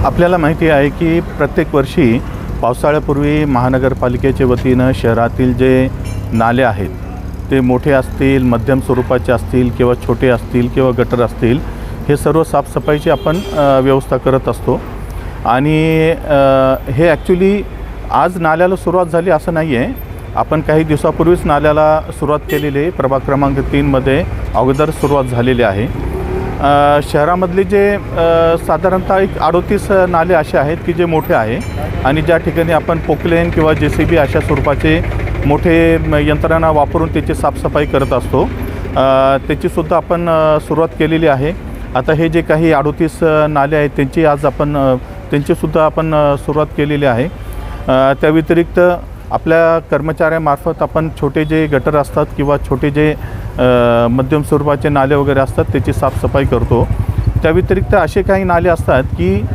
आपल्याला माहिती आहे की प्रत्येक वर्षी पावसाळ्यापूर्वी महानगरपालिकेच्या वतीनं शहरातील जे नाले आहेत ते मोठे असतील, मध्यम स्वरूपाचे असतील किंवा छोटे असतील किंवा गटर असतील, हे सर्व साफसफाईची आपण व्यवस्था करत असतो. आणि हे ॲक्च्युली आज नाल्याला सुरुवात झाली असं नाही आहे. आपण काही दिवसापूर्वीच नाल्याला सुरुवात केलेली आहे. प्रभाग क्रमांक 3मध्ये अगोदर सुरुवात झालेली आहे. शहरामधले जे साधारणतः एक 38 नाले असे आहेत की जे मोठे आहे आणि ज्या ठिकाणी आपण पोकलेन किंवा JCB अशा स्वरूपाचे मोठे यंत्रणा वापरून त्याची साफसफाई करत असतो. त्याचीसुद्धा आपण सुरुवात केलेली आहे. आता हे जे काही 38 नाले आहेत त्यांचीसुद्धा आपण सुरुवात केलेली आहे. त्या व्यतिरिक्त आपल्या कर्मचाऱ्यामार्फत आपण छोटे जे गटर असतात किंवा छोटे जे मध्यम स्वरूपाचे नाले वगैरे असतात त्याची साफसफाई करतो. त्या व्यतिरिक्त असे काही नाले असतात की